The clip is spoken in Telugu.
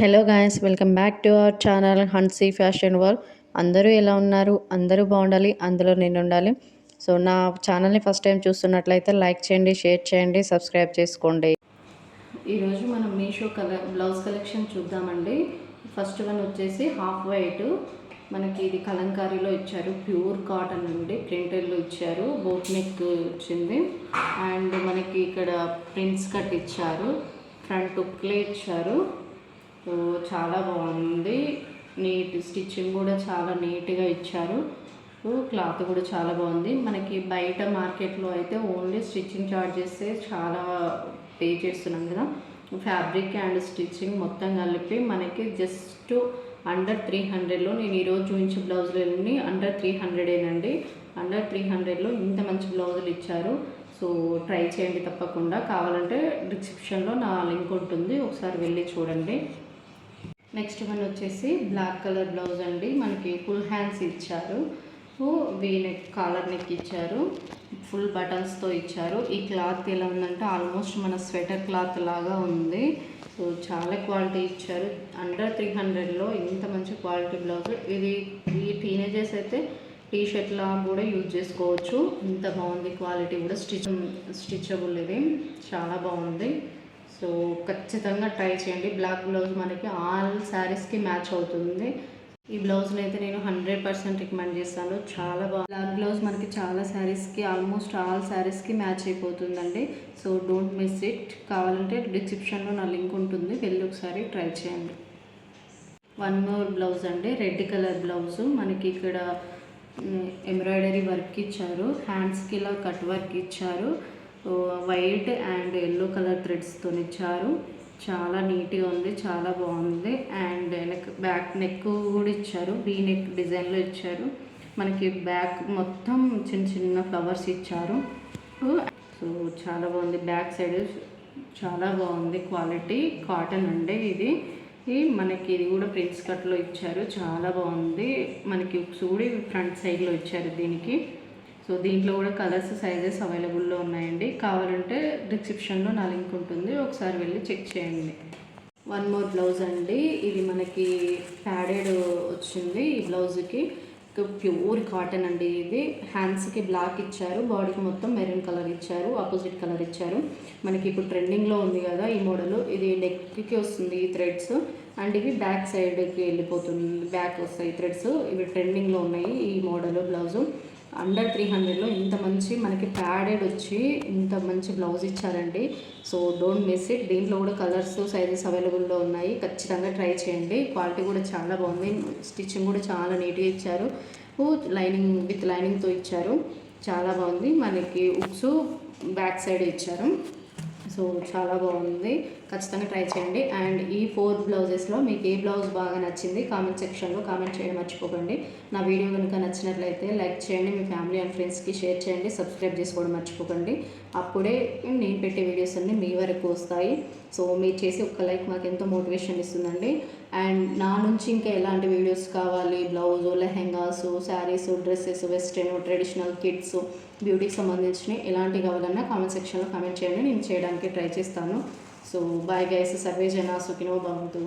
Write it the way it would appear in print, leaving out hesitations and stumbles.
Hello guys, welcome back to our channel హన్సీ fashion world. అందరూ ఎలా ఉన్నారు? అందరూ బాగుండాలి, అందులో నేను ఉండాలి. సో నా ఛానల్ని ఫస్ట్ టైం చూస్తున్నట్లయితే లైక్ చేయండి, షేర్ చేయండి, సబ్స్క్రైబ్ చేసుకోండి. ఈరోజు మనం మీషో బ్లౌజ్ కలెక్షన్ చూద్దామండి. ఫస్ట్ వన్ వచ్చేసి హాఫ్ వైట్, మనకి ఇది కలంకారీలో ఇచ్చారు, ప్యూర్ కాటన్ అండి, ప్రింటెడ్లో ఇచ్చారు, బోట్ నెక్ వచ్చింది. అండ్ మనకి ఇక్కడ ప్రింట్స్ కట్ ఇచ్చారు, ఫ్రంట్ ఉక్లే ఇచ్చారు. సో చాలా బాగుంది, నీట్ స్టిచ్చింగ్ కూడా చాలా నీట్గా ఇచ్చారు. క్లాత్ కూడా చాలా బాగుంది. మనకి బయట మార్కెట్లో అయితే ఓన్లీ స్టిచ్చింగ్ చార్జెస్ చాలా పే చేస్తున్నాం కదా, ఫ్యాబ్రిక్ అండ్ స్టిచ్చింగ్ మొత్తం కలిపి మనకి జస్ట్ అండర్ 300లో నేను ఈరోజు చూపించే బ్లౌజులన్నీ అండర్ 300ఏనండి. అండర్ 300లో ఇంత మంచి బ్లౌజులు ఇచ్చారు. సో ట్రై చేయండి తప్పకుండా. కావాలంటే డిస్క్రిప్షన్లో నా లింక్ ఉంటుంది, ఒకసారి వెళ్ళి చూడండి. నెక్స్ట్ వన్ వచ్చేసి బ్లాక్ కలర్ బ్లౌజ్ అండి, మనకి ఫుల్ హ్యాండ్స్ ఇచ్చారు, వీ నెక్ కాలర్ నెక్ ఇచ్చారు, ఫుల్ బటన్స్తో ఇచ్చారు. ఈ క్లాత్ ఎలా ఉందంటే ఆల్మోస్ట్ మన స్వెటర్ క్లాత్ లాగా ఉంది. సో చాలా క్వాలిటీ ఇచ్చారు. అండర్ 300లో ఇంత మంచి క్వాలిటీ బ్లౌజ్. ఇది ఈ టీనేజర్స్ అయితే టీ షర్ట్ లాగా కూడా యూజ్ చేసుకోవచ్చు, ఇంత బాగుంది క్వాలిటీ కూడా. స్టిచబుల్ ఇది చాలా బాగుంది. సో ఖచ్చితంగా ట్రై చేయండి. బ్లాక్ బ్లౌజ్ మనకి ఆల్ శారీస్కి మ్యాచ్ అవుతుంది. ఈ బ్లౌజ్ని అయితే నేను 100% రికమెండ్ చేస్తాను, చాలా బాగుంది. బ్లాక్ బ్లౌజ్ మనకి చాలా శారీస్కి, ఆల్మోస్ట్ ఆల్ శారీస్కి మ్యాచ్ అయిపోతుందండి. So don't miss it. కావాలంటే డిస్క్రిప్షన్లో నా లింక్ ఉంటుంది, వెళ్ళి ఒకసారి ట్రై చేయండి. వన్ మోర్ బ్లౌజ్ అండి, రెడ్ కలర్ బ్లౌజు, మనకి ఇక్కడ ఎంబ్రాయిడరీ వర్క్ ఇచ్చారు, హ్యాండ్స్కి ఇలా కట్ వర్క్ ఇచ్చారు, వైట్ అండ్ ఎల్లో కలర్ థ్రెడ్స్తో ఇచ్చారు. చాలా నీట్గా ఉంది, చాలా బాగుంది. అండ్ బ్యాక్ నెక్ కూడా ఇచ్చారు, వీ నెక్ డిజైన్లో ఇచ్చారు. మనకి బ్యాక్ మొత్తం చిన్న చిన్న ఫ్లవర్స్ ఇచ్చారు. సో చాలా బాగుంది. బ్యాక్ సైడ్ చాలా బాగుంది, క్వాలిటీ కాటన్ అండి ఇది. మనకి ఇది కూడా ప్రిన్స్ కట్లో ఇచ్చారు, చాలా బాగుంది. మనకి చూడి ఫ్రంట్ సైడ్లో ఇచ్చారు దీనికి. సో దీంట్లో కూడా కలర్స్ సైజెస్ అవైలబుల్లో ఉన్నాయండి. కావాలంటే డిస్క్రిప్షన్లో నా లింక్ ఉంటుంది, ఒకసారి వెళ్ళి చెక్ చేయండి. వన్ మోర్ బ్లౌజ్ అండి, ఇది మనకి ప్యాడెడ్ వచ్చింది. ఈ బ్లౌజ్కి ప్యూర్ కాటన్ అండి. ఇది హ్యాండ్స్కి బ్లాక్ ఇచ్చారు, బాడీకి మొత్తం మెరూన్ కలర్ ఇచ్చారు, ఆపోజిట్ కలర్ ఇచ్చారు. మనకి ఇప్పుడు ట్రెండింగ్లో ఉంది కదా ఈ మోడల్. ఇది నెక్కి వస్తుంది ఈ థ్రెడ్స్, అండ్ ఇవి బ్యాక్ సైడ్కి వెళ్ళిపోతుంది, బ్యాక్ వస్తాయి థ్రెడ్స్. ఇవి ట్రెండింగ్లో ఉన్నాయి ఈ మోడల్ బ్లౌజు. అండర్ 300లో ఇంత మంచి మనకి ప్యాడెడ్ వచ్చి ఇంత మంచి బ్లౌజ్ ఇచ్చారండి. So don't miss it. దీంట్లో కూడా కలర్స్ సైజెస్ అవైలబుల్లో ఉన్నాయి, ఖచ్చితంగా ట్రై చేయండి. క్వాలిటీ కూడా చాలా బాగుంది, స్టిచ్చింగ్ కూడా చాలా నీట్గా ఇచ్చారు, లైనింగ్ విత్ లైనింగ్తో ఇచ్చారు, చాలా బాగుంది. మనకి ఉక్స్ బ్యాక్ సైడ్ ఇచ్చారు. సో చాలా బాగుంది, ఖచ్చితంగా ట్రై చేయండి. అండ్ ఈ 4 బ్లౌజెస్లో మీకు ఏ బ్లౌజ్ బాగా నచ్చింది కామెంట్ సెక్షన్లో కామెంట్ చేయడం మర్చిపోకండి. నా వీడియో కనుక నచ్చినట్లయితే లైక్ చేయండి, మీ ఫ్యామిలీ అండ్ ఫ్రెండ్స్కి షేర్ చేయండి, సబ్స్క్రైబ్ చేసుకోవడం మర్చిపోకండి. అప్పుడే నేను పెట్టే వీడియోస్ అన్నీ మీ వరకు వస్తాయి. సో మీరు చేసి ఒక్క లైక్ మాకు ఎంతో మోటివేషన్ ఇస్తుందండి. అండ్ నా నుంచి ఇంకా ఎలాంటి వీడియోస్ కావాలి, blouse, lehengas, saris, dresses, western, traditional, kids, బ్యూటీకి సంబంధించినవి ఎలాంటివి కావాలన్నా కామెంట్ సెక్షన్లో కామెంట్ చేయండి, నేను చేయడానికి ట్రై చేస్తాను. సో బాయ్ గైస్, సర్వే జన సుఖినో భవంతు.